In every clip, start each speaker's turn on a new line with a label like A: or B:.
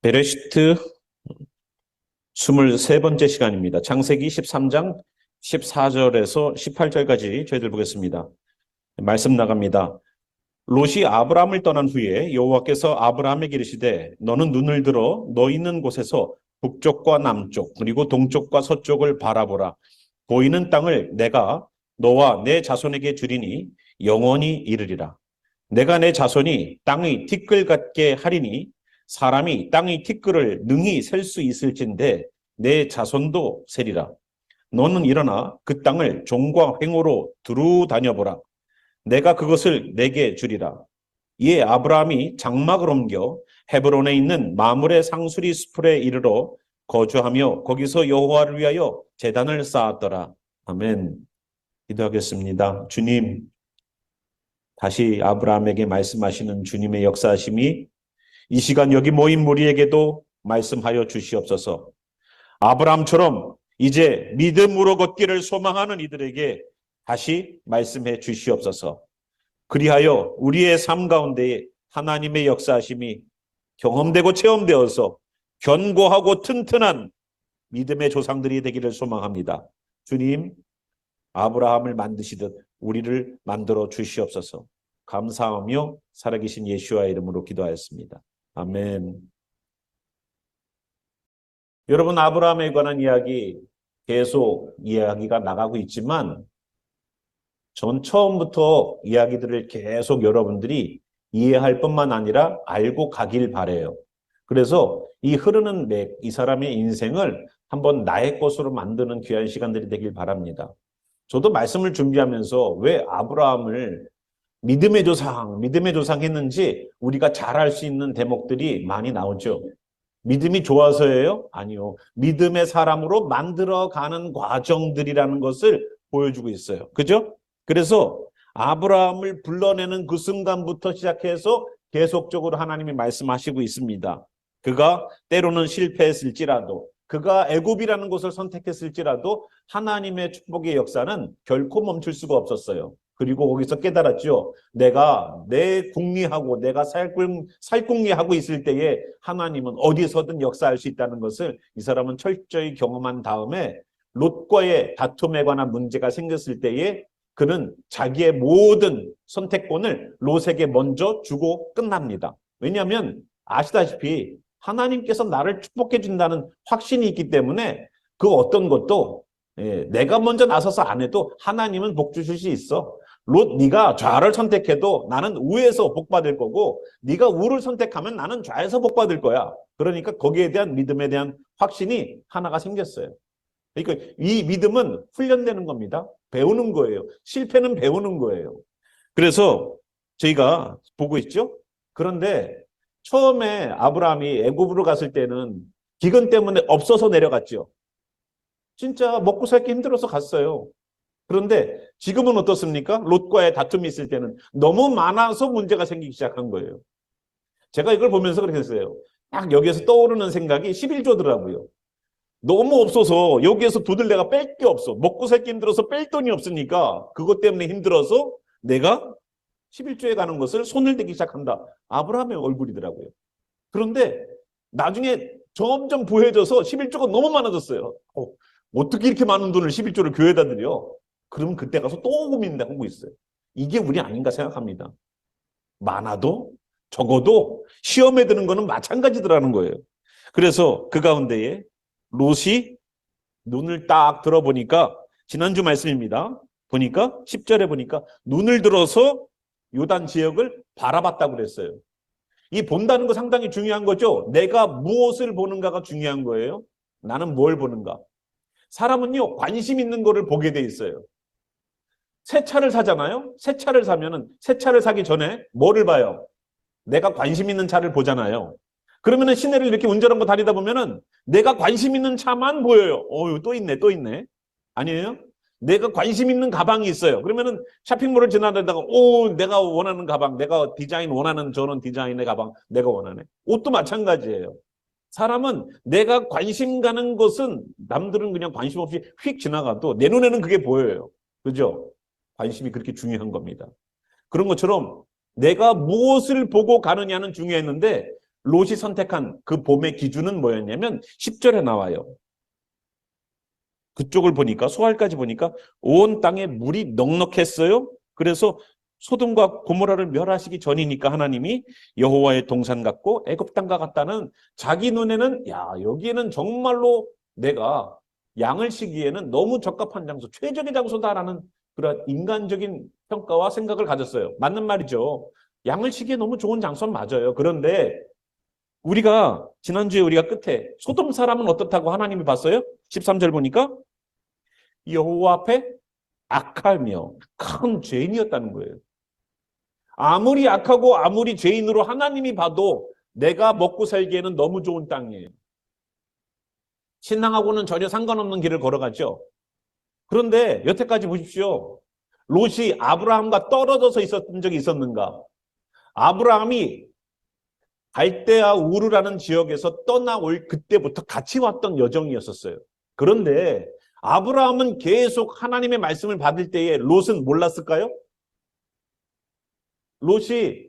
A: 베레시트 23번째 시간입니다. 창세기 13장 14절에서 18절까지 저희들 보겠습니다. 말씀 나갑니다. 롯이 아브라함을 떠난 후에 여호와께서 아브라함에게 이르시되 너는 눈을 들어 너 있는 곳에서 북쪽과 남쪽 그리고 동쪽과 서쪽을 바라보라. 보이는 땅을 내가 너와 내 자손에게 주리니 영원히 이르리라. 내가 내 자손이 땅의 티끌 같게 하리니 사람이 땅의 티끌을 능히 셀 수 있을진데 내 자손도 세리라. 너는 일어나 그 땅을 종과 횡으로 두루 다녀보라. 내가 그것을 내게 주리라. 이에 아브라함이 장막을 옮겨 헤브론에 있는 마므레 상수리 수풀에 이르러 거주하며 거기서 여호와를 위하여 제단을 쌓았더라. 아멘. 기도하겠습니다. 주님, 다시 아브라함에게 말씀하시는 주님의 역사하심이 이 시간 여기 모인 무리에게도 말씀하여 주시옵소서. 아브라함처럼 이제 믿음으로 걷기를 소망하는 이들에게 다시 말씀해 주시옵소서. 그리하여 우리의 삶 가운데에 하나님의 역사하심이 경험되고 체험되어서 견고하고 튼튼한 믿음의 조상들이 되기를 소망합니다. 주님, 아브라함을 만드시듯 우리를 만들어 주시옵소서. 감사하며 살아계신 예수와 이름으로 기도하였습니다. 아멘. 여러분, 아브라함에 관한 이야기 계속 이야기가 나가고 있지만 전 처음부터 이야기들을 계속 여러분들이 이해할 뿐만 아니라 알고 가길 바래요. 그래서 이 흐르는 맥, 이 사람의 인생을 한번 나의 것으로 만드는 귀한 시간들이 되길 바랍니다. 저도 말씀을 준비하면서 왜 아브라함을 믿음의 조상 했는지 우리가 잘 알 수 있는 대목들이 많이 나오죠. 믿음이 좋아서예요? 아니요. 믿음의 사람으로 만들어가는 과정들이라는 것을 보여주고 있어요. 그죠? 그래서 아브라함을 불러내는 그 순간부터 시작해서 계속적으로 하나님이 말씀하시고 있습니다. 그가 때로는 실패했을지라도, 그가 애굽이라는 곳을 선택했을지라도 하나님의 축복의 역사는 결코 멈출 수가 없었어요. 그리고 거기서 깨달았죠. 내가 내 궁리하고 내가 살궁리하고 있을 때에 하나님은 어디서든 역사할 수 있다는 것을 이 사람은 철저히 경험한 다음에 롯과의 다툼에 관한 문제가 생겼을 때에 그는 자기의 모든 선택권을 롯에게 먼저 주고 끝납니다. 왜냐하면 아시다시피 하나님께서 나를 축복해 준다는 확신이 있기 때문에 그 어떤 것도 내가 먼저 나서서 안 해도 하나님은 복 주실 수 있어. 롯, 네가 좌를 선택해도 나는 우에서 복 받을 거고 네가 우를 선택하면 나는 좌에서 복 받을 거야. 그러니까 거기에 대한 믿음에 대한 확신이 하나가 생겼어요. 그러니까 이 믿음은 훈련되는 겁니다. 배우는 거예요. 실패는 배우는 거예요. 그래서 저희가 보고 있죠. 그런데 처음에 아브라함이 애굽으로 갔을 때는 기근 때문에 없어서 내려갔죠. 진짜 먹고 살기 힘들어서 갔어요. 그런데 지금은 어떻습니까? 롯과의 다툼이 있을 때는 너무 많아서 문제가 생기기 시작한 거예요. 제가 이걸 보면서 그렇게 했어요. 딱 여기에서 떠오르는 생각이 11조더라고요. 너무 없어서 여기에서 돈을 내가 뺄 게 없어. 먹고 살기 힘들어서 뺄 돈이 없으니까 그것 때문에 힘들어서 내가 11조에 가는 것을 손을 대기 시작한다. 아브라함의 얼굴이더라고요. 그런데 나중에 점점 부해져서 11조가 너무 많아졌어요. 어떻게 이렇게 많은 돈을 11조를 교회에다 드려? 그러면 그때 가서 또 고민하고 있어요. 이게 우리 아닌가 생각합니다. 많아도 적어도 시험에 드는 거는 마찬가지더라는 거예요. 그래서 그 가운데에 롯이 눈을 딱 들어보니까 지난주 말씀입니다. 보니까 10절에 보니까 눈을 들어서 요단 지역을 바라봤다고 그랬어요. 이 본다는 거 상당히 중요한 거죠. 내가 무엇을 보는가가 중요한 거예요. 나는 뭘 보는가. 사람은요, 관심 있는 거를 보게 돼 있어요. 새 차를 사잖아요. 새 차를 사면은 새 차를 사기 전에 뭐를 봐요? 내가 관심 있는 차를 보잖아요. 그러면은 시내를 이렇게 운전하고 다니다 보면은 내가 관심 있는 차만 보여요. 또 있네, 또 있네. 아니에요? 내가 관심 있는 가방이 있어요. 그러면은 쇼핑몰을 지나다가 내가 원하는 가방, 내가 디자인 원하는 저런 디자인의 가방 내가 원하네. 옷도 마찬가지예요. 사람은 내가 관심 가는 것은 남들은 그냥 관심 없이 휙 지나가도 내 눈에는 그게 보여요. 그죠? 관심이 그렇게 중요한 겁니다. 그런 것처럼 내가 무엇을 보고 가느냐는 중요했는데 롯이 선택한 그 봄의 기준은 뭐였냐면 10절에 나와요. 그쪽을 보니까 소알까지 보니까 온 땅에 물이 넉넉했어요. 그래서 소돔과 고모라를 멸하시기 전이니까 하나님이 여호와의 동산 같고 애굽 땅과 같다는 자기 눈에는 야 여기에는 정말로 내가 양을 치기에는 너무 적합한 장소, 최적의 장소다라는 그런 인간적인 평가와 생각을 가졌어요. 맞는 말이죠. 양을 치기에 너무 좋은 장소는 맞아요. 그런데 우리가 지난주에 우리가 끝에 소돔 사람은 어떻다고 하나님이 봤어요? 13절 보니까 여호와 앞에 악하며 큰 죄인이었다는 거예요. 아무리 악하고 아무리 죄인으로 하나님이 봐도 내가 먹고 살기에는 너무 좋은 땅이에요. 신앙하고는 전혀 상관없는 길을 걸어가죠. 그런데 여태까지 보십시오. 롯이 아브라함과 떨어져서 있었던 적이 있었는가? 아브라함이 갈대아 우르라는 지역에서 떠나올 그때부터 같이 왔던 여정이었었어요. 그런데 아브라함은 계속 하나님의 말씀을 받을 때에 롯은 몰랐을까요? 롯이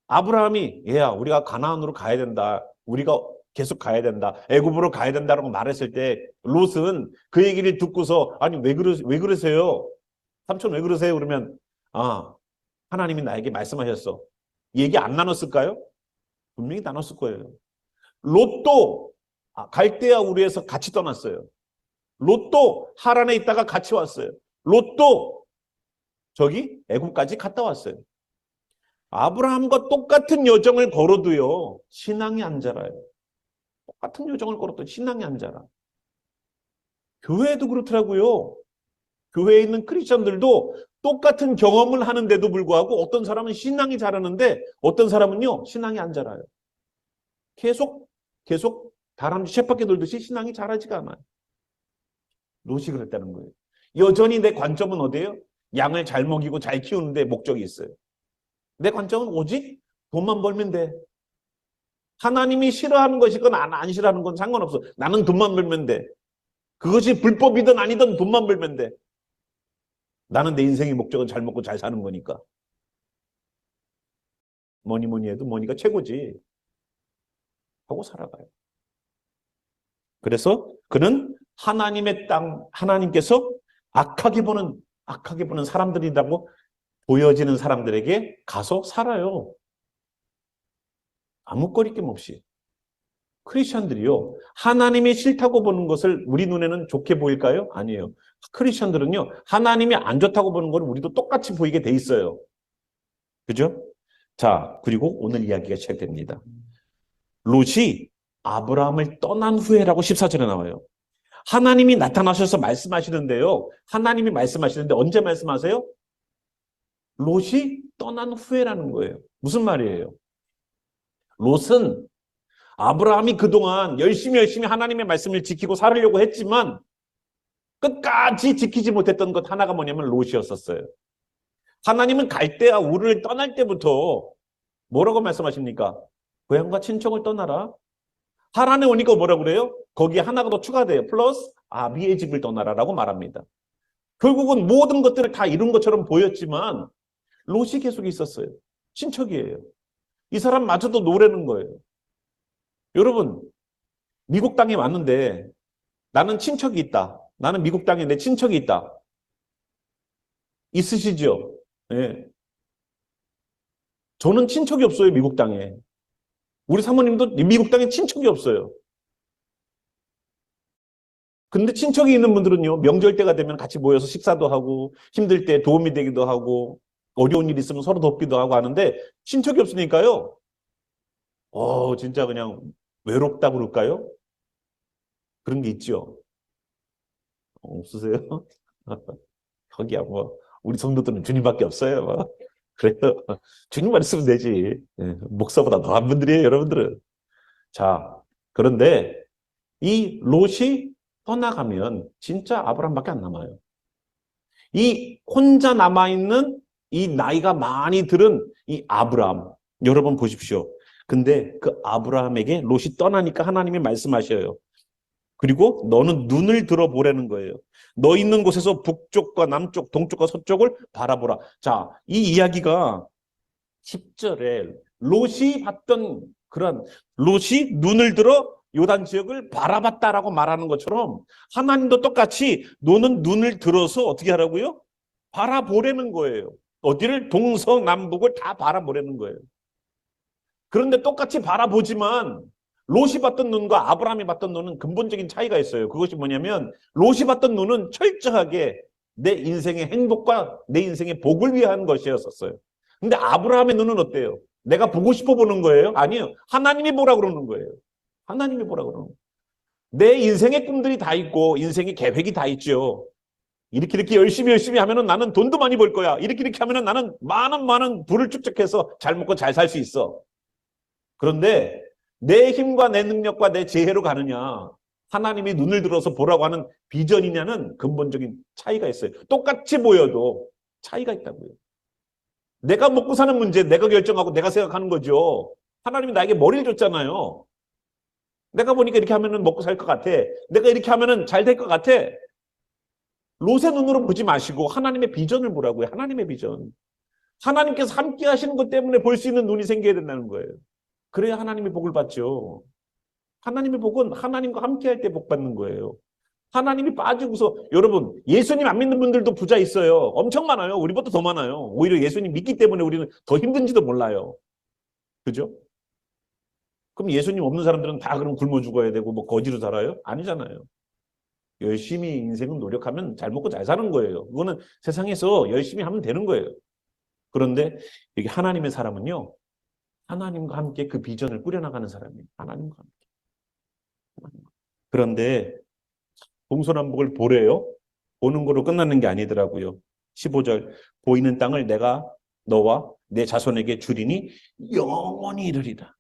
A: 아브라함이 얘야 우리가 가나안으로 가야 된다. 우리가 계속 가야 된다. 애굽으로 가야 된다라고 말했을 때 롯은 그 얘기를 듣고서 아니 왜 그러세요? 삼촌 왜 그러세요? 그러면 아 하나님이 나에게 말씀하셨어. 얘기 안 나눴을까요? 분명히 나눴을 거예요. 롯도 갈대아 우르에서 같이 떠났어요. 롯도 하란에 있다가 같이 왔어요. 롯도 저기 애굽까지 갔다 왔어요. 아브라함과 똑같은 여정을 걸어도요. 신앙이 안 자라요. 똑같은 여정을 걸어도 신앙이 안 자라. 교회도 그렇더라고요. 교회에 있는 크리스천들도 똑같은 경험을 하는데도 불구하고 어떤 사람은 신앙이 자라는데 어떤 사람은요. 신앙이 안 자라요. 계속 다람쥐 쳇바퀴 돌듯이 신앙이 자라지가 않아요. 롯이 그랬다는 거예요. 여전히 내 관점은 어디예요? 양을 잘 먹이고 잘 키우는데 목적이 있어요. 내 관점은 오직 돈만 벌면 돼. 하나님이 싫어하는 것이건 안 싫어하는 건 상관없어. 나는 돈만 벌면 돼. 그것이 불법이든 아니든 돈만 벌면 돼. 나는 내 인생의 목적은 잘 먹고 잘 사는 거니까. 뭐니 해도 뭐니가 최고지. 하고 살아가요. 그래서 그는 하나님의 땅, 하나님께서 악하게 보는 사람들이라고 보여지는 사람들에게 가서 살아요. 아무 거리낌 없이. 크리스천들이요. 하나님이 싫다고 보는 것을 우리 눈에는 좋게 보일까요? 아니에요. 크리스천들은요. 하나님이 안 좋다고 보는 걸 우리도 똑같이 보이게 돼 있어요. 그죠? 자, 그리고 오늘 이야기가 시작됩니다. 롯이 아브라함을 떠난 후에라고 14절에 나와요. 하나님이 나타나셔서 말씀하시는데요. 하나님이 말씀하시는데 언제 말씀하세요? 롯이 떠난 후에라는 거예요. 무슨 말이에요? 롯은 아브라함이 그동안 열심히 하나님의 말씀을 지키고 살으려고 했지만 끝까지 지키지 못했던 것 하나가 뭐냐면 롯이었었어요. 하나님은 갈대아 우르를 떠날 때부터 뭐라고 말씀하십니까? 고향과 친척을 떠나라. 하란에 오니까 뭐라고 그래요? 거기에 하나가 더 추가돼요. 플러스 아비의 집을 떠나라라고 말합니다. 결국은 모든 것들을 다 이룬 것처럼 보였지만 롯이 계속 있었어요. 친척이에요. 이 사람마저도 노래는 거예요. 여러분, 미국 땅에 왔는데 나는 친척이 있다. 나는 미국 땅에 내 친척이 있다. 있으시죠? 예. 저는 친척이 없어요, 미국 땅에. 우리 사모님도 미국 땅에 친척이 없어요. 근데 친척이 있는 분들은요, 명절 때가 되면 같이 모여서 식사도 하고, 힘들 때 도움이 되기도 하고, 어려운 일 있으면 서로 돕기도 하고 하는데, 친척이 없으니까요, 진짜 그냥 외롭다 그럴까요? 그런 게 있죠. 없으세요? 거기야 뭐 우리 성도들은 주님밖에 없어요. 뭐. 그래요. 주님만 있으면 되지. 목사보다 더한 분들이에요, 여러분들은. 자, 그런데 이 롯이 떠나가면 진짜 아브라함밖에 안 남아요. 이 혼자 남아있는 이 나이가 많이 들은 이 아브라함. 여러분 보십시오. 근데 그 아브라함에게 롯이 떠나니까 하나님이 말씀하셔요. 그리고 너는 눈을 들어보라는 거예요. 너 있는 곳에서 북쪽과 남쪽, 동쪽과 서쪽을 바라보라. 자, 이 이야기가 10절에 롯이 봤던 그런 롯이 눈을 들어 요단 지역을 바라봤다라고 말하는 것처럼 하나님도 똑같이 너는 눈을 들어서 어떻게 하라고요? 바라보라는 거예요. 어디를 동서남북을 다 바라보라는 거예요. 그런데 똑같이 바라보지만 롯이 봤던 눈과 아브라함이 봤던 눈은 근본적인 차이가 있어요. 그것이 뭐냐면 롯이 봤던 눈은 철저하게 내 인생의 행복과 내 인생의 복을 위한 것이었었어요. 근데 아브라함의 눈은 어때요? 내가 보고 싶어 보는 거예요? 아니요. 하나님이 보라 그러는 거예요. 하나님이 보라 그러는 거예요. 내 인생의 꿈들이 다 있고 인생의 계획이 다 있죠. 이렇게 열심히 하면은 나는 돈도 많이 벌 거야. 이렇게 하면은 나는 많은 부를 축적해서 잘 먹고 잘 살 수 있어. 그런데 내 힘과 내 능력과 내 지혜로 가느냐, 하나님이 눈을 들어서 보라고 하는 비전이냐는 근본적인 차이가 있어요. 똑같이 보여도 차이가 있다고요. 내가 먹고 사는 문제, 내가 결정하고 내가 생각하는 거죠. 하나님이 나에게 머리를 줬잖아요. 내가 보니까 이렇게 하면은 먹고 살 것 같아. 내가 이렇게 하면은 잘 될 것 같아. 롯의 눈으로 보지 마시고 하나님의 비전을 보라고요. 하나님의 비전. 하나님께서 함께 하시는 것 때문에 볼 수 있는 눈이 생겨야 된다는 거예요. 그래야 하나님의 복을 받죠. 하나님의 복은 하나님과 함께 할 때 복 받는 거예요. 하나님이 빠지고서 여러분 예수님 안 믿는 분들도 부자 있어요. 엄청 많아요. 우리보다 더 많아요. 오히려 예수님 믿기 때문에 우리는 더 힘든지도 몰라요. 그죠? 그럼 예수님 없는 사람들은 다 그럼 굶어 죽어야 되고 뭐 거지로 살아요? 아니잖아요. 열심히 인생은 노력하면 잘 먹고 잘 사는 거예요. 그거는 세상에서 열심히 하면 되는 거예요. 그런데 여기 하나님의 사람은요. 하나님과 함께 그 비전을 꾸려나가는 사람이에요. 하나님과 함께. 그런데 동서남북을 보래요. 보는 거로 끝나는 게 아니더라고요. 15절 보이는 땅을 내가 너와 내 자손에게 주리니 영원히 이르리라.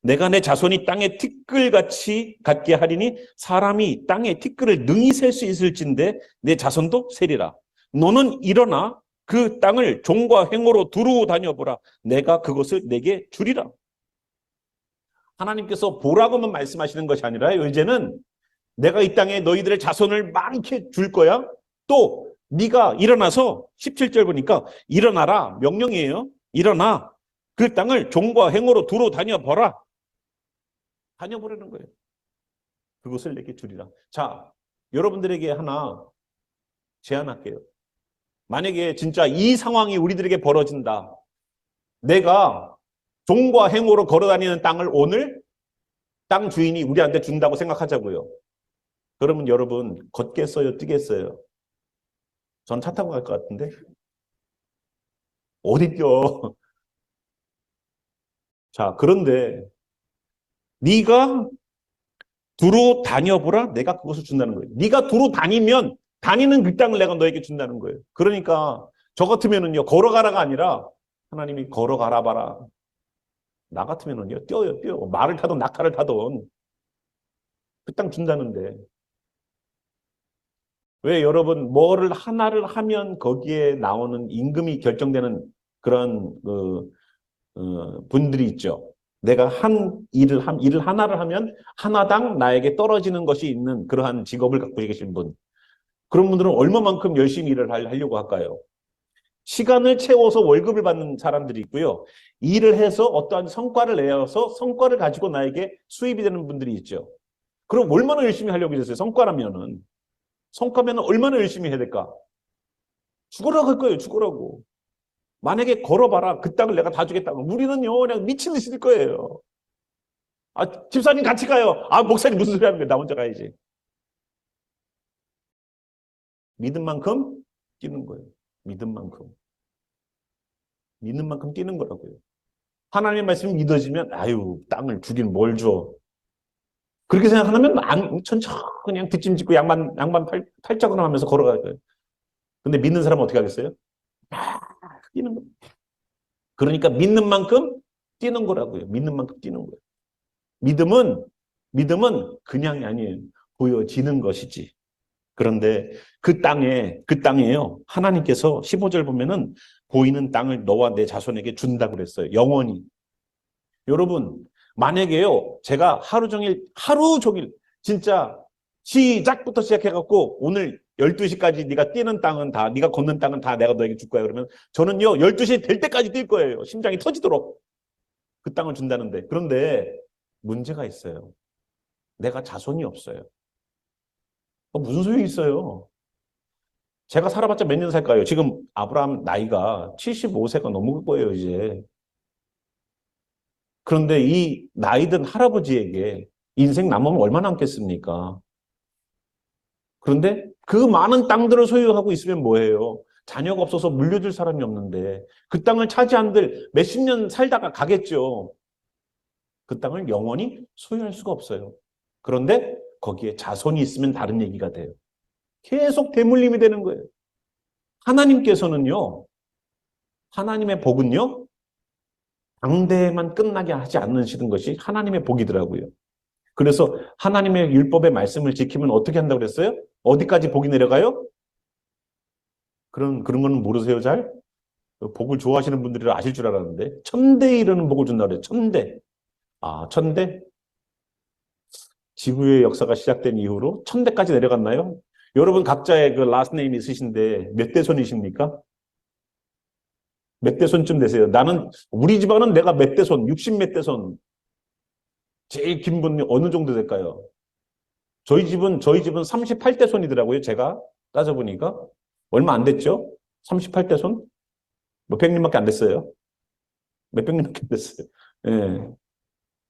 A: 내가 내 자손이 땅의 티끌같이 갖게 하리니 사람이 땅의 티끌을 능히 셀 수 있을진데 내 자손도 세리라. 너는 일어나 그 땅을 종과 행어로 두루 다녀보라. 내가 그것을 내게 주리라. 하나님께서 보라고만 말씀하시는 것이 아니라 이제는 내가 이 땅에 너희들의 자손을 많게 줄 거야. 또 네가 일어나서 17절 보니까 일어나라 명령이에요. 일어나 그 땅을 종과 행어로 두루 다녀보라. 다녀보라는 거예요. 그것을 내게 주리라. 자, 여러분들에게 하나 제안할게요. 만약에 진짜 이 상황이 우리들에게 벌어진다. 내가 종과 행어로 걸어다니는 땅을 오늘 땅 주인이 우리한테 준다고 생각하자고요. 그러면 여러분 걷겠어요? 뛰겠어요? 전 차 타고 갈 것 같은데. 어디 뛰어? 자, 그런데 네가 두루 다녀보라. 내가 그것을 준다는 거예요. 네가 두루 다니면 다니는 그 땅을 내가 너에게 준다는 거예요. 그러니까 저 같으면은요 걸어가라가 아니라 하나님이 걸어가라 봐라. 나 같으면은요 뛰어. 말을 타든 낙타를 타든 그 땅 준다는데. 왜 여러분 뭐를 하나를 하면 거기에 나오는 임금이 결정되는 그런 분들이 있죠. 내가 일을 하나를 하면 하나당 나에게 떨어지는 것이 있는 그러한 직업을 갖고 계신 분. 그런 분들은 얼마만큼 열심히 일을 하려고 할까요? 시간을 채워서 월급을 받는 사람들이 있고요. 일을 해서 어떠한 성과를 내어서 성과를 가지고 나에게 수입이 되는 분들이 있죠. 그럼 얼마나 열심히 하려고 그랬어요? 성과면 얼마나 열심히 해야 될까? 죽으라고 할 거예요. 죽으라고. 만약에 걸어봐라. 그 땅을 내가 다 주겠다고. 우리는요 그냥 미친 듯이 될 거예요. 아, 집사님 같이 가요. 아, 목사님 무슨 소리 하는 거예요? 나 혼자 가야지. 믿은 만큼 뛰는 거예요. 믿은 만큼 뛰는 거라고요. 하나님의 말씀이 믿어지면 아유 땅을 주긴 뭘 줘. 그렇게 생각하면 천천히 그냥 뒷짐 짓고 양반 팔짝으로 하면서 걸어갈 거예요. 근데 믿는 사람은 어떻게 하겠어요? 막 뛰는 거예요. 그러니까 믿는 만큼 뛰는 거라고요. 믿는 만큼 뛰는 거예요. 믿음은 그냥이 아니에요. 보여지는 것이지. 그런데 그 땅에요. 하나님께서 15절 보면은 보이는 땅을 너와 내 자손에게 준다고 그랬어요. 영원히. 여러분, 만약에요. 제가 하루 종일 진짜 시작부터 시작해갖고 오늘 12시까지 네가 뛰는 땅은 다, 네가 걷는 땅은 다 내가 너에게 줄 거야. 그러면 저는요, 12시 될 때까지 뛸 거예요. 심장이 터지도록. 그 땅을 준다는데. 그런데 문제가 있어요. 내가 자손이 없어요. 무슨 소용이 있어요? 제가 살아봤자 몇 년 살까요? 지금 아브라함 나이가 75세가 넘을 거예요, 이제. 그런데 이 나이든 할아버지에게 인생 남으면 얼마나 남겠습니까? 그런데 그 많은 땅들을 소유하고 있으면 뭐예요? 자녀가 없어서 물려줄 사람이 없는데 그 땅을 차지한들 몇십 년 살다가 가겠죠. 그 땅을 영원히 소유할 수가 없어요. 그런데 거기에 자손이 있으면 다른 얘기가 돼요. 계속 대물림이 되는 거예요. 하나님께서는요, 하나님의 복은요, 당대에만 끝나게 하지 않으시는 것이 하나님의 복이더라고요. 그래서 하나님의 율법의 말씀을 지키면 어떻게 한다고 그랬어요? 어디까지 복이 내려가요? 그런 거는 모르세요, 잘? 복을 좋아하시는 분들이 아실 줄 알았는데, 천대에 이르는 복을 준다고 그래요. 천대. 아, 천대? 지구의 역사가 시작된 이후로 천대까지 내려갔나요? 여러분 각자의 그 라스트 네임이 있으신데 몇 대 손이십니까? 몇 대 손쯤 되세요? 나는 우리 집안은 내가 몇 대 손, 60 몇 대 손. 제일 긴 분이 어느 정도 될까요? 저희 집은 38대 손이더라고요. 제가 따져보니까 얼마 안 됐죠? 38대 손? 뭐 100년밖에 안 됐어요. 몇백 년밖에 안 됐어요. 예.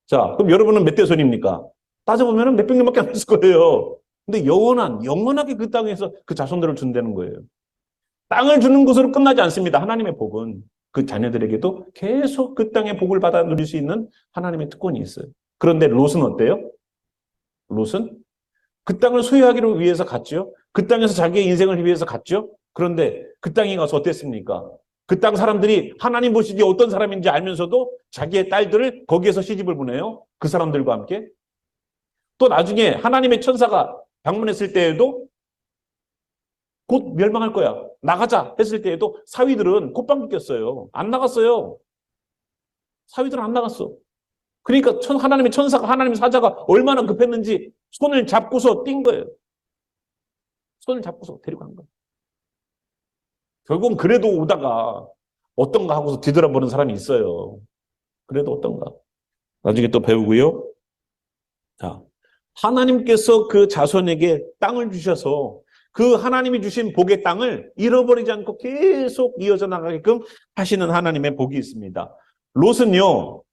A: 자, 그럼 여러분은 몇 대 손입니까? 따져보면 몇백 년밖에 안 됐을 거예요. 근데 영원하게 그 땅에서 그 자손들을 준다는 거예요. 땅을 주는 것으로 끝나지 않습니다. 하나님의 복은 그 자녀들에게도 계속 그 땅의 복을 받아 누릴 수 있는 하나님의 특권이 있어요. 그런데 롯은 어때요? 롯은 그 땅을 소유하기를 위해서 갔죠. 그 땅에서 자기의 인생을 위해서 갔죠. 그런데 그 땅에 가서 어땠습니까? 그 땅 사람들이 하나님 보시기에 어떤 사람인지 알면서도 자기의 딸들을 거기에서 시집을 보내요. 그 사람들과 함께. 또 나중에 하나님의 천사가 방문했을 때에도 곧 멸망할 거야. 나가자 했을 때에도 사위들은 콧방귀 꼈어요. 안 나갔어요. 사위들은 안 나갔어. 그러니까 하나님의 천사가, 하나님의 사자가 얼마나 급했는지 손을 잡고서 뛴 거예요. 손을 잡고서 데리고 간 거예요. 결국은 그래도 오다가 어떤가 하고서 뒤돌아보는 사람이 있어요. 그래도 어떤가. 나중에 또 배우고요. 자, 하나님께서 그 자손에게 땅을 주셔서 그 하나님이 주신 복의 땅을 잃어버리지 않고 계속 이어져 나가게끔 하시는 하나님의 복이 있습니다. 롯은요,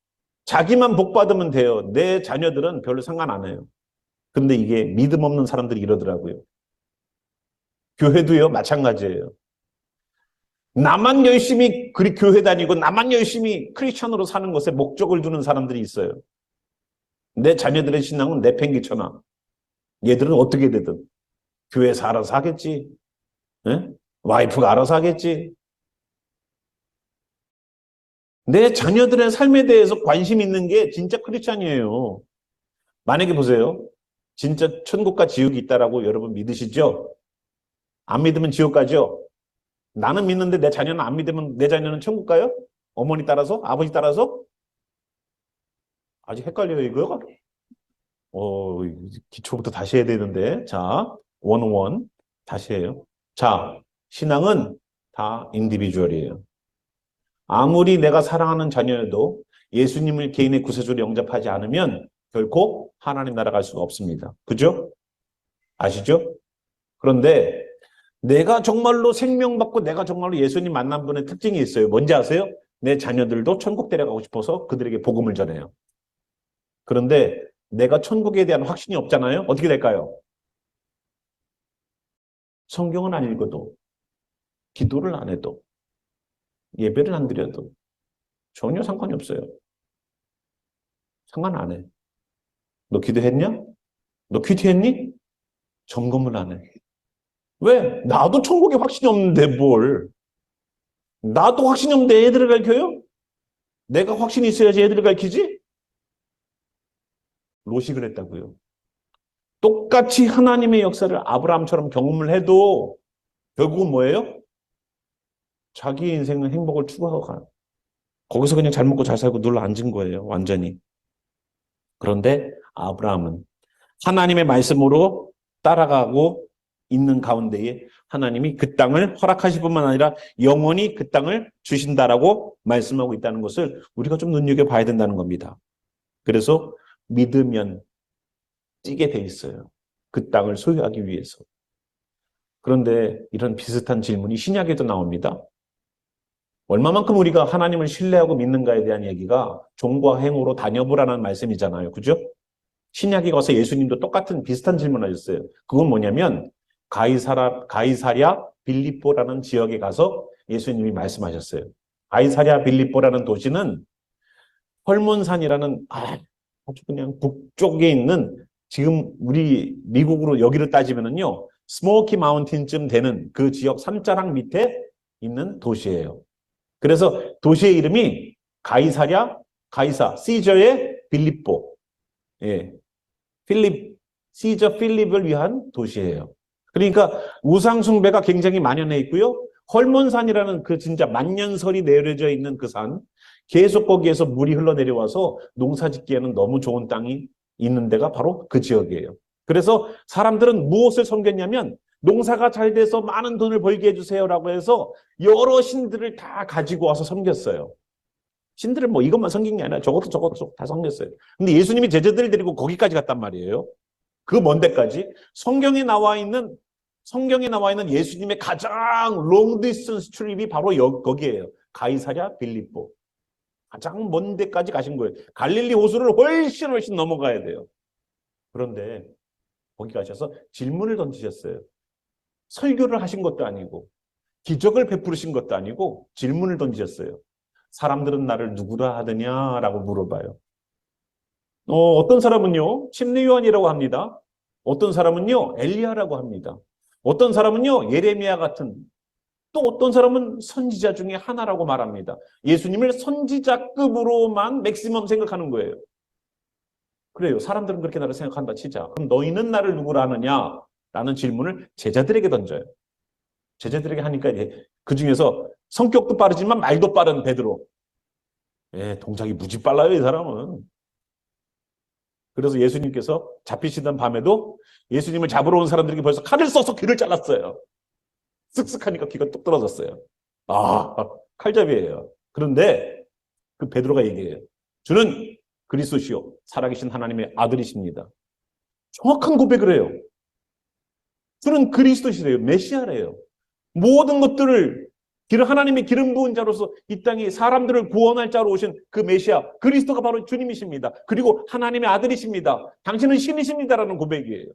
A: 자기만 복 받으면 돼요. 내 자녀들은 별로 상관 안 해요. 근데 이게 믿음 없는 사람들이 이러더라고요. 교회도요, 마찬가지예요. 나만 열심히 교회 다니고 나만 열심히 크리스천으로 사는 것에 목적을 두는 사람들이 있어요. 내 자녀들의 신앙은 내팽개쳐놔. 얘들은 어떻게 되든 교회에서 알아서 하겠지. 네? 와이프가 알아서 하겠지. 내 자녀들의 삶에 대해서 관심 있는 게 진짜 크리스찬이에요. 만약에 보세요. 진짜 천국과 지옥이 있다라고 여러분 믿으시죠? 안 믿으면 지옥 가죠? 나는 믿는데 내 자녀는 안 믿으면 내 자녀는 천국 가요? 어머니 따라서? 아버지 따라서? 아직 헷갈려요, 이거? 기초부터 다시 해야 되는데. 자, 원원 다시 해요. 자, 신앙은 다 인디비주얼이에요. 아무리 내가 사랑하는 자녀여도 예수님을 개인의 구세주로 영접하지 않으면 결코 하나님 나라 갈 수가 없습니다. 그죠? 아시죠? 그런데 내가 정말로 생명받고 내가 정말로 예수님 만난 분의 특징이 있어요. 뭔지 아세요? 내 자녀들도 천국 데려가고 싶어서 그들에게 복음을 전해요. 그런데 내가 천국에 대한 확신이 없잖아요. 어떻게 될까요? 성경은 안 읽어도, 기도를 안 해도, 예배를 안 드려도 전혀 상관이 없어요. 상관 안 해. 너 기도했냐? 너 큐티했니? 점검을 안 해. 왜? 나도 천국에 확신이 없는데 뭘. 나도 확신이 없는데 애들을 가르쳐요? 내가 확신이 있어야지 애들을 가르치지? 롯이 그랬다고요. 똑같이 하나님의 역사를 아브라함처럼 경험을 해도 결국은 뭐예요? 자기 인생은 행복을 추구하고 가요. 거기서 그냥 잘 먹고 잘 살고 눌러 앉은 거예요. 완전히. 그런데 아브라함은 하나님의 말씀으로 따라가고 있는 가운데에 하나님이 그 땅을 허락하실 뿐만 아니라 영원히 그 땅을 주신다라고 말씀하고 있다는 것을 우리가 좀 눈여겨봐야 된다는 겁니다. 그래서 믿으면 뛰게 돼 있어요. 그 땅을 소유하기 위해서. 그런데 이런 비슷한 질문이 신약에도 나옵니다. 얼마만큼 우리가 하나님을 신뢰하고 믿는가에 대한 얘기가 종과 행으로 다녀보라는 말씀이잖아요. 그죠? 신약에 가서 예수님도 똑같은 비슷한 질문을 하셨어요. 그건 뭐냐면 가이사랴 빌립보라는 지역에 가서 예수님이 말씀하셨어요. 가이사랴 빌립보라는 도시는 헐몬산이라는 아주 그냥 북쪽에 있는 지금 우리 미국으로 여기를 따지면은요 스모키 마운틴쯤 되는 그 지역 산자락 밑에 있는 도시예요. 그래서 도시의 이름이 시저의 빌립보, 예, 시저 필립을 위한 도시예요. 그러니까 우상 숭배가 굉장히 만연해 있고요. 헐몬산이라는 그 진짜 만년설이 내려져 있는 그 산, 계속 거기에서 물이 흘러내려와서 농사 짓기에는 너무 좋은 땅이 있는 데가 바로 그 지역이에요. 그래서 사람들은 무엇을 섬겼냐면 농사가 잘 돼서 많은 돈을 벌게 해주세요라고 해서 여러 신들을 다 가지고 와서 섬겼어요. 신들을 뭐 이것만 섬긴 게 아니라 저것도 다 섬겼어요. 근데 예수님이 제자들을 데리고 거기까지 갔단 말이에요. 그 먼 데까지. 성경에 나와 있는 예수님의 가장 롱 디스턴스 트립이 바로 거기에요. 가이사랴 빌립보. 가장 먼 데까지 가신 거예요. 갈릴리 호수를 훨씬 넘어가야 돼요. 그런데 거기 가셔서 질문을 던지셨어요. 설교를 하신 것도 아니고 기적을 베푸신 것도 아니고 질문을 던지셨어요. 사람들은 나를 누구라 하느냐라고 물어봐요. 어떤 사람은요 침례요한이라고 합니다. 어떤 사람은요 엘리야라고 합니다. 어떤 사람은요 예레미야 같은, 또 어떤 사람은 선지자 중에 하나라고 말합니다. 예수님을 선지자급으로만 맥시멈 생각하는 거예요. 그래요. 사람들은 그렇게 나를 생각한다 치자. 그럼 너희는 나를 누구라 하느냐? 라는 질문을 제자들에게 던져요. 제자들에게 하니까 그 중에서 성격도 빠르지만 말도 빠른 베드로. 동작이 무지 빨라요, 이 사람은. 그래서 예수님께서 잡히시던 밤에도 예수님을 잡으러 온 사람들에게 벌써 칼을 써서 귀를 잘랐어요. 쓱쓱 하니까 귀가 뚝 떨어졌어요. 칼잡이에요. 그런데 그 베드로가 얘기해요. 주는 그리스도시요 살아계신 하나님의 아들이십니다. 정확한 고백을 해요. 주는 그리스도시래요. 메시아래요. 모든 것들을 하나님의 기름 부은 자로서 이 땅에 사람들을 구원할 자로 오신 그 메시아 그리스도가 바로 주님이십니다. 그리고 하나님의 아들이십니다. 당신은 신이십니다라는 고백이에요.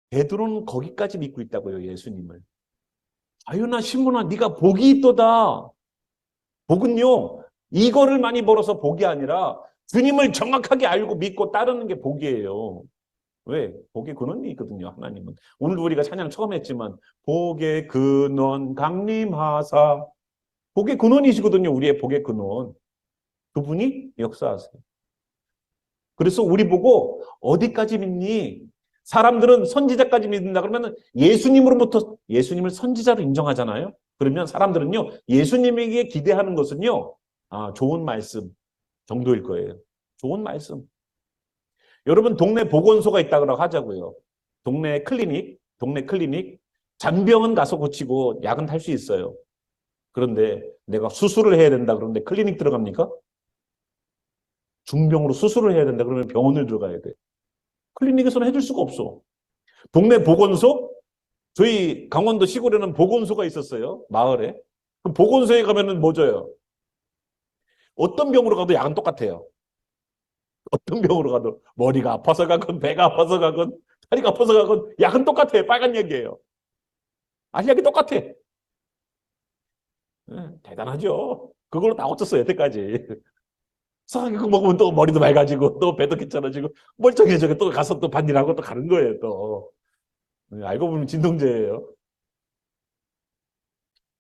A: 베드로는 거기까지 믿고 있다고요. 예수님을. 아유나 시몬아 네가 복이 있도다. 복은요 이거를 많이 벌어서 복이 아니라 주님을 정확하게 알고 믿고 따르는 게 복이에요. 왜? 복의 근원이 있거든요. 하나님은. 오늘도 우리가 찬양 처음 했지만 복의 근원 강림하사, 복의 근원이시거든요. 우리의 복의 근원. 그분이 역사하세요. 그래서 우리 보고 어디까지 믿니? 사람들은 선지자까지 믿는다 그러면 예수님을 선지자로 인정하잖아요. 그러면 사람들은요 예수님에게 기대하는 것은요 좋은 말씀 정도일 거예요. 좋은 말씀. 여러분 동네 보건소가 있다고 하자고요. 동네 클리닉 잔병은 가서 고치고 약은 탈 수 있어요. 그런데 내가 수술을 해야 된다 그러는데 클리닉 들어갑니까? 중병으로 수술을 해야 된다 그러면 병원을 들어가야 돼. 클리닉에서는 해줄 수가 없어. 동네 보건소? 저희 강원도 시골에는 보건소가 있었어요. 마을에. 그 보건소에 가면은 뭐 줘요? 어떤 병으로 가도 약은 똑같아요. 어떤 병으로 가도 머리가 아파서 가건 배가 아파서 가건 다리가 아파서 가건 약은 똑같아요. 빨간 약이에요. 알약이 똑같아. 대단하죠. 그걸로 다 고쳤어요. 여태까지. 그거 먹으면 또 머리도 맑아지고 또 배도 괜찮아지고 멀쩡해지고 또 가서 또 반일하고 또 가는 거예요. 또. 알고 보면 진통제예요.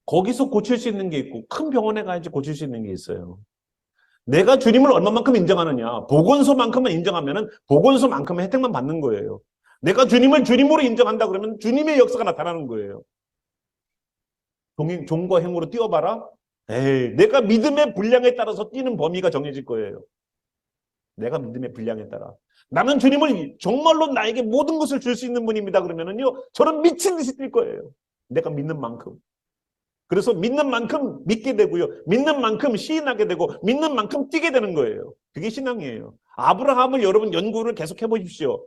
A: 거기서 고칠 수 있는 게 있고 큰 병원에 가야지 고칠 수 있는 게 있어요. 내가 주님을 얼마만큼 인정하느냐. 보건소만큼만 인정하면은 보건소만큼의 혜택만 받는 거예요. 내가 주님을 주님으로 인정한다 그러면 주님의 역사가 나타나는 거예요. 종과 행으로 뛰어봐라. 내가 믿음의 분량에 따라서 뛰는 범위가 정해질 거예요. 내가 믿음의 분량에 따라. 나는 주님을 정말로 나에게 모든 것을 줄 수 있는 분입니다. 그러면은요, 저는 미친 듯이 뛸 거예요. 내가 믿는 만큼. 그래서 믿는 만큼 믿게 되고요. 믿는 만큼 시인하게 되고 믿는 만큼 뛰게 되는 거예요. 그게 신앙이에요. 아브라함을 여러분 연구를 계속 해보십시오.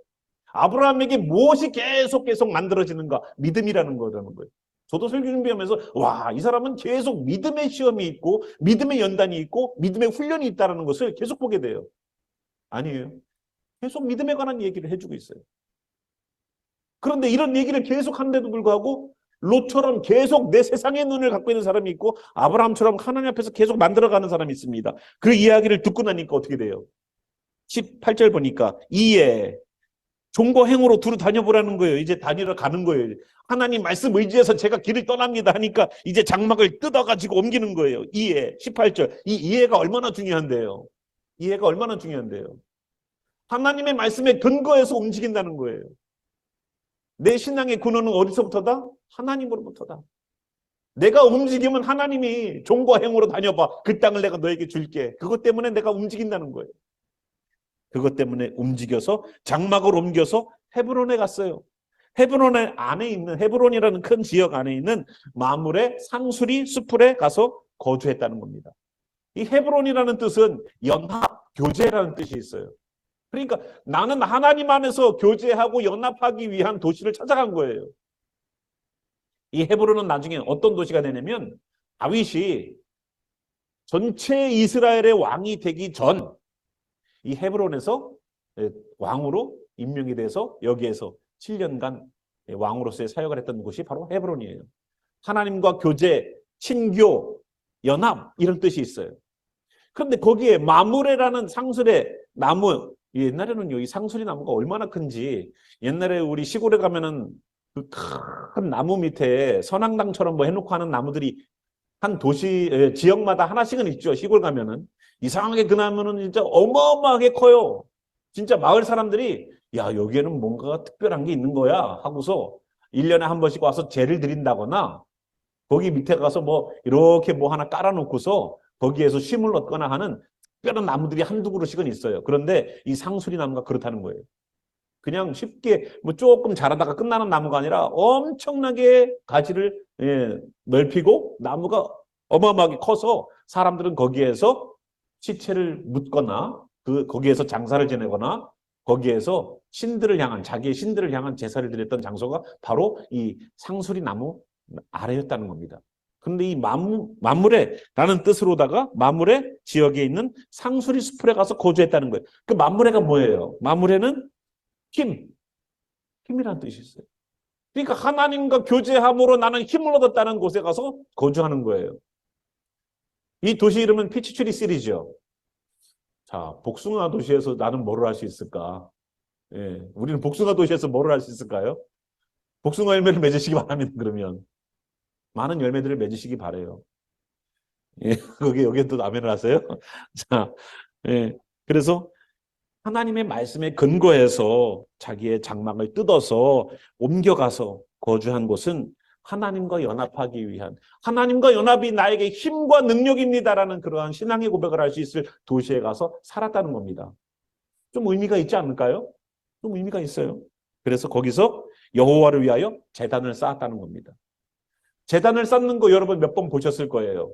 A: 아브라함에게 무엇이 계속 만들어지는가? 믿음이라는 거라는 거예요. 저도 설교 준비하면서 와, 이 사람은 계속 믿음의 시험이 있고 믿음의 연단이 있고 믿음의 훈련이 있다는 것을 계속 보게 돼요. 아니에요. 계속 믿음에 관한 얘기를 해주고 있어요. 그런데 이런 얘기를 계속 하는데도 불구하고 롯처럼 계속 내 세상의 눈을 갖고 있는 사람이 있고 아브라함처럼 하나님 앞에서 계속 만들어가는 사람이 있습니다. 그 이야기를 듣고 나니까 어떻게 돼요? 18절 보니까 이에 종과 행으로 두루 다녀보라는 거예요. 이제 다니러 가는 거예요. 하나님 말씀 의지해서 제가 길을 떠납니다 하니까 이제 장막을 뜯어가지고 옮기는 거예요. 이해, 18절. 이 이해가 얼마나 중요한데요. 이해가 얼마나 중요한데요. 하나님의 말씀에 근거해서 움직인다는 거예요. 내 신앙의 근원은 어디서부터다? 하나님으로부터다. 내가 움직이면 하나님이 종과 행으로 다녀봐. 그 땅을 내가 너에게 줄게. 그것 때문에 내가 움직인다는 거예요. 그것 때문에 움직여서 장막을 옮겨서 헤브론에 갔어요. 헤브론 안에 있는 헤브론이라는 큰 지역 안에 있는 마물의 상수리 수풀에 가서 거주했다는 겁니다. 이 헤브론이라는 뜻은 연합, 교제라는 뜻이 있어요. 그러니까 나는 하나님 안에서 교제하고 연합하기 위한 도시를 찾아간 거예요. 이 헤브론은 나중에 어떤 도시가 되냐면 다윗이 전체 이스라엘의 왕이 되기 전 이 헤브론에서 왕으로 임명이 돼서 여기에서 7년간 왕으로서의 사역을 했던 곳이 바로 헤브론이에요. 하나님과 교제, 친교, 연합 이런 뜻이 있어요. 그런데 거기에 마므레라는 상술의 나무, 옛날에는 여기 상수리 나무가 얼마나 큰지 옛날에 우리 시골에 가면은 그 큰 나무 밑에 선앙당처럼 뭐 해놓고 하는 나무들이 한 도시 지역마다 하나씩은 있죠. 시골 가면은 이상하게 그 나무는 진짜 어마어마하게 커요. 진짜 마을 사람들이 야, 여기에는 뭔가 특별한 게 있는 거야 하고서 1년에 한 번씩 와서 제를 드린다거나 거기 밑에 가서 뭐 이렇게 뭐 하나 깔아놓고서 거기에서 심을 얻거나 하는 특별한 나무들이 한두 그루씩은 있어요. 그런데 이 상수리 나무가 그렇다는 거예요. 그냥 쉽게 뭐 조금 자라다가 끝나는 나무가 아니라 엄청나게 가지를 넓히고 나무가 어마어마하게 커서 사람들은 거기에서 시체를 묻거나 거기에서 장사를 지내거나 거기에서 신들을 향한 자기의 신들을 향한 제사를 드렸던 장소가 바로 이 상수리 나무 아래였다는 겁니다. 그런데 이 마므레라는 뜻으로다가 마므레 지역에 있는 상수리 수풀에 가서 거주했다는 거예요. 그 마므레가 뭐예요? 마므레는 힘이라는 뜻이 있어요. 그러니까 하나님과 교제함으로 나는 힘을 얻었다는 곳에 가서 거주하는 거예요. 이 도시 이름은 피치추리 시리죠. 자, 복숭아 도시에서 나는 뭐를 할 수 있을까? 예, 우리는 복숭아 도시에서 뭐를 할 수 있을까요? 복숭아 열매를 맺으시기 바랍니다. 그러면 많은 열매들을 맺으시기 바래요. 예, 여기에 또 아멘을 하세요? 자, 예, 그래서 하나님의 말씀에 근거해서 자기의 장막을 뜯어서 옮겨가서 거주한 곳은 하나님과 연합하기 위한, 하나님과 연합이 나에게 힘과 능력입니다라는 그러한 신앙의 고백을 할 수 있을 도시에 가서 살았다는 겁니다. 좀 의미가 있지 않을까요? 좀 의미가 있어요. 그래서 거기서 여호와를 위하여 제단을 쌓았다는 겁니다. 제단을 쌓는 거 여러분 몇 번 보셨을 거예요.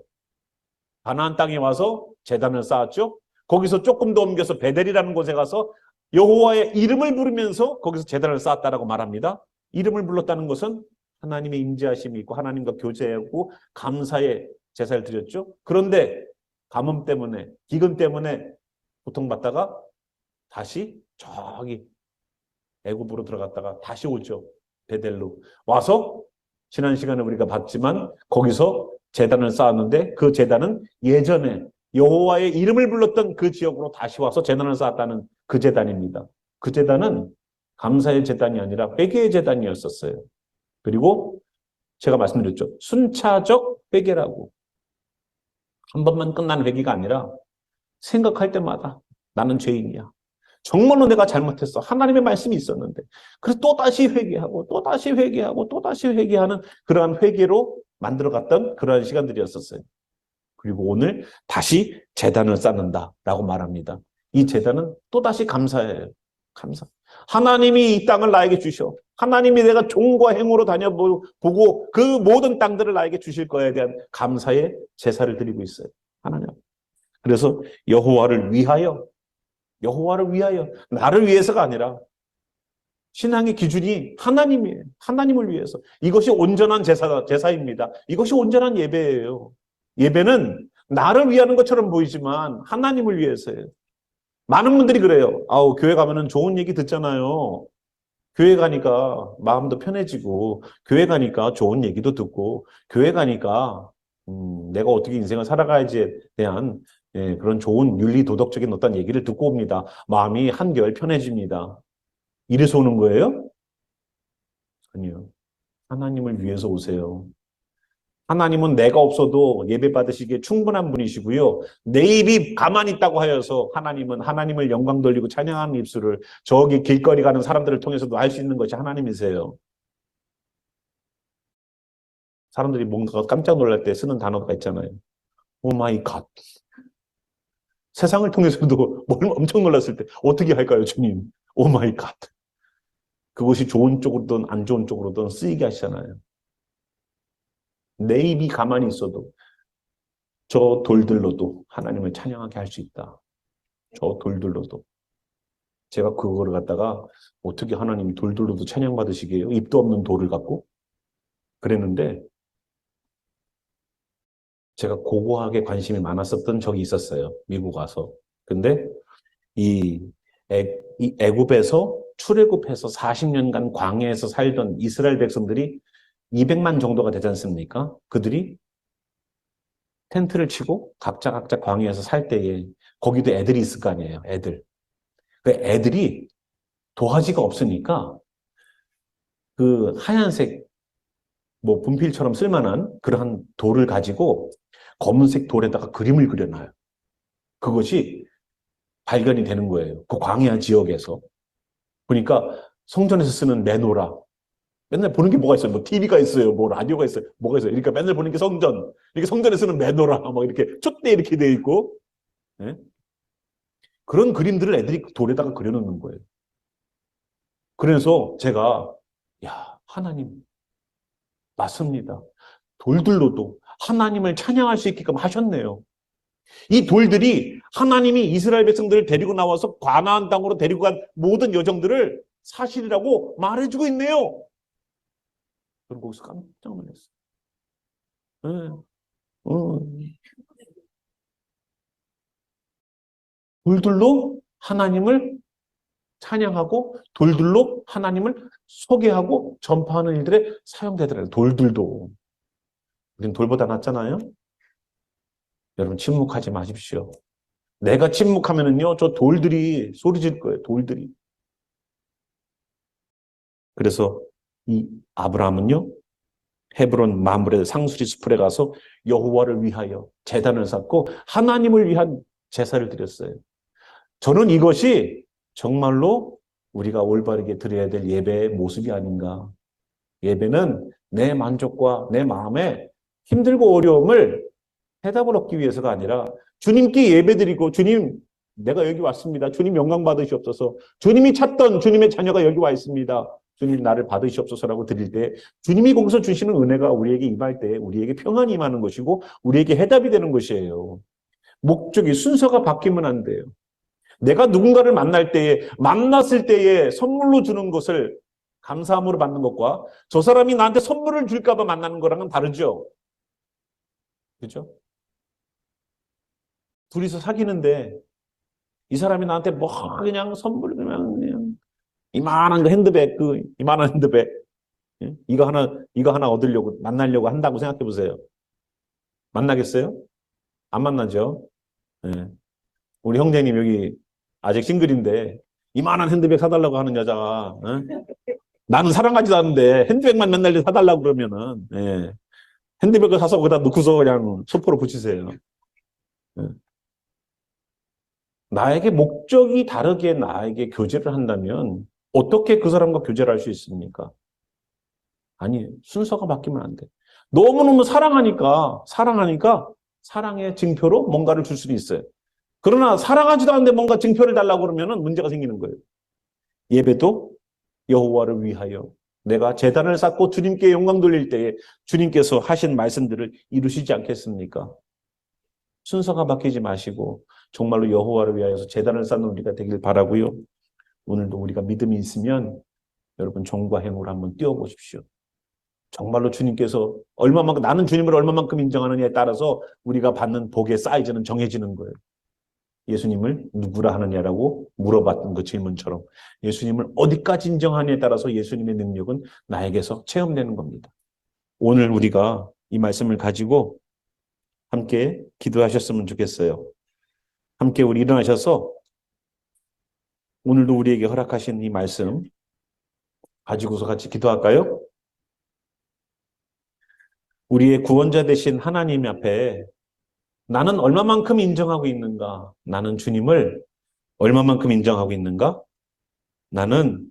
A: 가나안 땅에 와서 제단을 쌓았죠. 거기서 조금 더 옮겨서 베델이라는 곳에 가서 여호와의 이름을 부르면서 거기서 제단을 쌓았다라고 말합니다. 이름을 불렀다는 것은 하나님의 임재하심이 있고 하나님과 교제하고 감사의 제사를 드렸죠. 그런데 가뭄 때문에 기근 때문에 고통받다가 다시 저기 애굽으로 들어갔다가 다시 오죠. 베델로 와서 지난 시간에 우리가 봤지만 거기서 제단을 쌓았는데 그 제단은 예전에 여호와의 이름을 불렀던 그 지역으로 다시 와서 제단을 쌓았다는 그 제단입니다. 그 제단은 감사의 제단이 아니라 회개의 제단이었었어요. 그리고 제가 말씀드렸죠. 순차적 회개라고. 한 번만 끝나는 회개가 아니라 생각할 때마다 나는 죄인이야. 정말로 내가 잘못했어. 하나님의 말씀이 있었는데. 그래서 또다시 회개하고 또다시 회개하고 또다시 회개하는 그러한 회개로 만들어갔던 그러한 시간들이었었어요. 그리고 오늘 다시 제단을 쌓는다라고 말합니다. 이 제단은 또다시 감사해요. 감사. 하나님이 이 땅을 나에게 주셔. 하나님이 내가 종과 행으로 다녀보고 그 모든 땅들을 나에게 주실 거에 대한 감사의 제사를 드리고 있어요. 하나님. 그래서 여호와를 위하여, 나를 위해서가 아니라 신앙의 기준이 하나님이에요. 하나님을 위해서. 이것이 온전한 제사입니다. 이것이 온전한 예배예요. 예배는 나를 위하는 것처럼 보이지만 하나님을 위해서예요. 많은 분들이 그래요. 아우, 교회 가면은 좋은 얘기 듣잖아요. 교회 가니까 마음도 편해지고, 교회 가니까 좋은 얘기도 듣고, 교회 가니까 내가 어떻게 인생을 살아가야지에 대한 그런 좋은 윤리 도덕적인 어떤 얘기를 듣고 옵니다. 마음이 한결 편해집니다. 이래서 오는 거예요? 아니요. 하나님을 위해서 오세요. 하나님은 내가 없어도 예배 받으시기에 충분한 분이시고요. 내 입이 가만히 있다고 하여서 하나님은 하나님을 영광 돌리고 찬양하는 입술을 저기 길거리 가는 사람들을 통해서도 할 수 있는 것이 하나님이세요. 사람들이 뭔가 깜짝 놀랄 때 쓰는 단어가 있잖아요. 오 마이 갓. 세상을 통해서도 뭘 엄청 놀랐을 때 어떻게 할까요, 주님? 오 마이 갓. 그것이 좋은 쪽으로든 안 좋은 쪽으로든 쓰이게 하시잖아요. 내 입이 가만히 있어도 저 돌들로도 하나님을 찬양하게 할 수 있다. 저 돌들로도. 제가 그거를 갖다가 어떻게 하나님이 돌들로도 찬양받으시게요? 입도 없는 돌을 갖고? 그랬는데 제가 고고하게 관심이 많았었던 적이 있었어요. 미국 와서. 근데 이 애굽에서 출애굽해서 40년간 광야에서 살던 이스라엘 백성들이 200만 정도가 되지 않습니까? 그들이 텐트를 치고 각자 광야에서 살 때에 거기도 애들이 있을 거 아니에요. 애들. 그 애들이 도화지가 없으니까 그 하얀색 뭐 분필처럼 쓸만한 그러한 돌을 가지고 검은색 돌에다가 그림을 그려놔요. 그것이 발견이 되는 거예요. 그 광야 지역에서. 그러니까 성전에서 쓰는 메노라. 맨날 보는 게 뭐가 있어요? 뭐 TV가 있어요. 뭐 라디오가 있어요. 뭐가 있어요? 그러니까 맨날 보는 게 성전. 이렇게 성전에 쓰는 메노라. 막 이렇게 촛대 이렇게 돼 있고. 네? 그런 그림들을 애들이 돌에다가 그려놓는 거예요. 그래서 제가 야, 하나님 맞습니다. 돌들로도 하나님을 찬양할 수 있게끔 하셨네요. 이 돌들이 하나님이 이스라엘 백성들을 데리고 나와서 가나안 땅으로 데리고 간 모든 여정들을 사실이라고 말해주고 있네요. 저는 거기서 깜짝 놀랐어요. 돌들로 하나님을 찬양하고 돌들로 하나님을 소개하고 전파하는 일들에 사용되더라고요. 돌들도. 우린 돌보다 낫잖아요. 여러분 침묵하지 마십시오. 내가 침묵하면은요, 저 돌들이 소리 질 거예요. 돌들이. 그래서 이 아브라함은요, 헤브론 마므레 상수리 숲에 가서 여호와를 위하여 제단을 쌓고 하나님을 위한 제사를 드렸어요. 저는 이것이 정말로 우리가 올바르게 드려야 될 예배의 모습이 아닌가. 예배는 내 만족과 내 마음의 힘들고 어려움을 해답을 얻기 위해서가 아니라 주님께 예배드리고 주님 내가 여기 왔습니다. 주님 영광 받으시옵소서. 주님이 찾던 주님의 자녀가 여기 와 있습니다. 주님 나를 받으시옵소서라고 드릴 때 주님이 거기서 주시는 은혜가 우리에게 임할 때 우리에게 평안이 임하는 것이고 우리에게 해답이 되는 것이에요. 목적이 순서가 바뀌면 안 돼요. 내가 누군가를 만났을 때에 선물로 주는 것을 감사함으로 받는 것과 저 사람이 나한테 선물을 줄까 봐 만나는 거랑은 다르죠. 그렇죠? 둘이서 사귀는데 이 사람이 나한테 뭐 그냥 선물 그냥 이만한 거 핸드백 이만한 핸드백 이거 하나 얻으려고 만나려고 한다고 생각해 보세요. 만나겠어요? 안 만나죠. 네. 우리 형제님 여기 아직 싱글인데 이만한 핸드백 사달라고 하는 여자가 나는 사랑하지도 않는데 핸드백만 맨날 사달라고 그러면은 핸드백을 사서 거기다 놓고서 그냥 소포로 붙이세요. 나에게 목적이 다르게 나에게 교제를 한다면 어떻게 그 사람과 교제를 할 수 있습니까? 아니, 순서가 바뀌면 안 돼. 너무너무 사랑하니까 사랑의 증표로 뭔가를 줄 수는 있어요. 그러나 사랑하지도 않는데 뭔가 증표를 달라고 그러면 문제가 생기는 거예요. 예배도 여호와를 위하여 내가 제단을 쌓고 주님께 영광 돌릴 때에 주님께서 하신 말씀들을 이루시지 않겠습니까? 순서가 바뀌지 마시고 정말로 여호와를 위하여서 제단을 쌓는 우리가 되길 바라고요. 오늘도 우리가 믿음이 있으면 여러분 정과 행으로 한번 뛰어보십시오. 정말로 주님께서 얼마만큼 나는 주님을 얼마만큼 인정하느냐에 따라서 우리가 받는 복의 사이즈는 정해지는 거예요. 예수님을 누구라 하느냐라고 물어봤던 그 질문처럼 예수님을 어디까지 인정하느냐에 따라서 예수님의 능력은 나에게서 체험되는 겁니다. 오늘 우리가 이 말씀을 가지고 함께 기도하셨으면 좋겠어요. 함께 우리 일어나셔서 오늘도 우리에게 허락하신 이 말씀 가지고서 같이 기도할까요? 우리의 구원자 되신 하나님 앞에 나는 얼마만큼 인정하고 있는가? 나는 주님을 얼마만큼 인정하고 있는가? 나는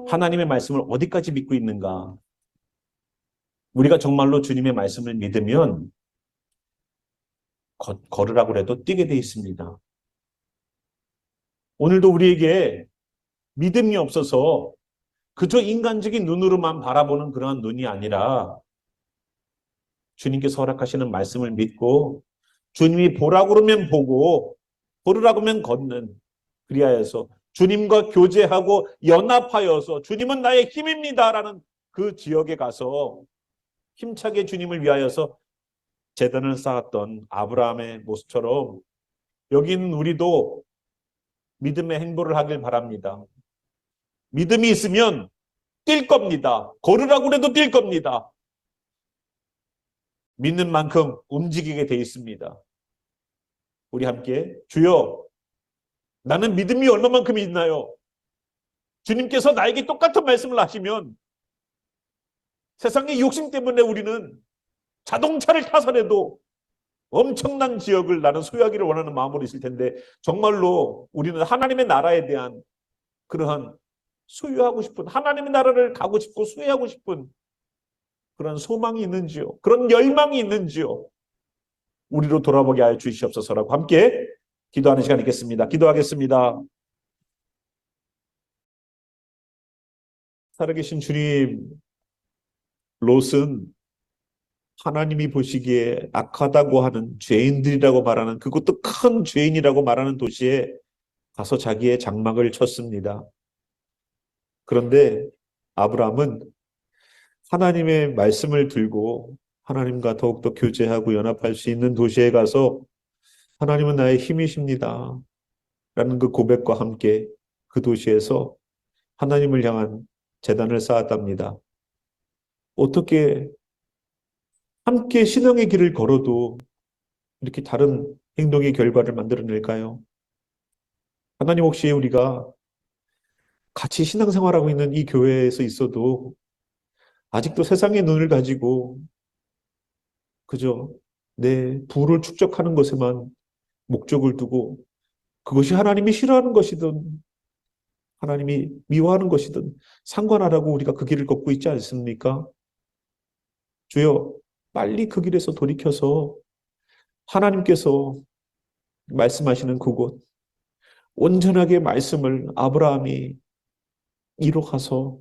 A: 하나님의 말씀을 어디까지 믿고 있는가? 우리가 정말로 주님의 말씀을 믿으면 걸으라고 해도 뛰게 돼 있습니다. 오늘도 우리에게 믿음이 없어서 그저 인간적인 눈으로만 바라보는 그러한 눈이 아니라 주님께서 허락하시는 말씀을 믿고 주님이 보라고 그러면 보고 걸으라고 하면 걷는 그리하여서 주님과 교제하고 연합하여서 주님은 나의 힘입니다라는 그 지역에 가서 힘차게 주님을 위하여서 제단을 쌓았던 아브라함의 모습처럼 여기 있는 우리도 믿음의 행보를 하길 바랍니다. 믿음이 있으면 뛸 겁니다. 걸으라고 해도 뛸 겁니다. 믿는 만큼 움직이게 돼 있습니다. 우리 함께 주여 나는 믿음이 얼마만큼 있나요? 주님께서 나에게 똑같은 말씀을 하시면 세상의 욕심 때문에 우리는 자동차를 타서라도 엄청난 지역을 나는 소유하기를 원하는 마음으로 있을 텐데 정말로 우리는 하나님의 나라에 대한 그러한 소유하고 싶은 하나님의 나라를 가고 싶고 소유하고 싶은 그런 소망이 있는지요? 그런 열망이 있는지요? 우리로 돌아보게 하여 주시옵소서라고 함께 기도하는 시간 있겠습니다. 기도하겠습니다. 살아계신 주님, 롯은 하나님이 보시기에 악하다고 하는 죄인들이라고 말하는 그것도 큰 죄인이라고 말하는 도시에 가서 자기의 장막을 쳤습니다. 그런데 아브라함은 하나님의 말씀을 들고 하나님과 더욱더 교제하고 연합할 수 있는 도시에 가서 하나님은 나의 힘이십니다 라는 그 고백과 함께 그 도시에서 하나님을 향한 제단을 쌓았답니다. 어떻게 함께 신앙의 길을 걸어도 이렇게 다른 행동의 결과를 만들어낼까요? 하나님 혹시 우리가 같이 신앙생활하고 있는 이 교회에서 있어도 아직도 세상의 눈을 가지고 그저 내 부를 축적하는 것에만 목적을 두고 그것이 하나님이 싫어하는 것이든 하나님이 미워하는 것이든 상관하라고 우리가 그 길을 걷고 있지 않습니까? 주여 빨리 그 길에서 돌이켜서 하나님께서 말씀하시는 그곳 온전하게 말씀을 아브라함이 이뤄가서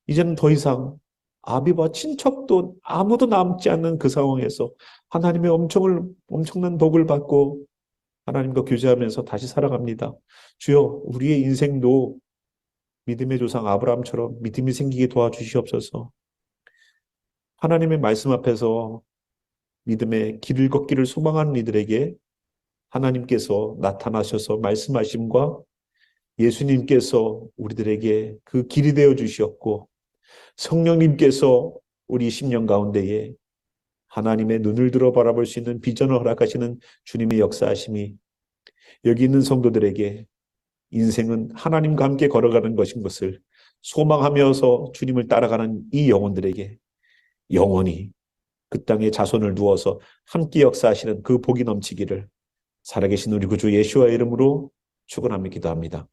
A: 이제는 더 이상 아비와 친척도 아무도 남지 않는 그 상황에서 하나님의 엄청난 복을 받고 하나님과 교제하면서 다시 살아갑니다. 주여 우리의 인생도 믿음의 조상 아브라함처럼 믿음이 생기게 도와주시옵소서. 하나님의 말씀 앞에서 믿음의 길을 걷기를 소망하는 이들에게 하나님께서 나타나셔서 말씀하심과 예수님께서 우리들에게 그 길이 되어 주시었고 성령님께서 우리 심령 가운데에 하나님의 눈을 들어 바라볼 수 있는 비전을 허락하시는 주님의 역사하심이 여기 있는 성도들에게 인생은 하나님과 함께 걸어가는 것인 것을 소망하면서 주님을 따라가는 이 영혼들에게 영원히 그 땅에 자손을 두어서 함께 역사하시는 그 복이 넘치기를 살아계신 우리 구주 예수와의 이름으로 축원하며 기도합니다.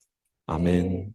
A: 아멘.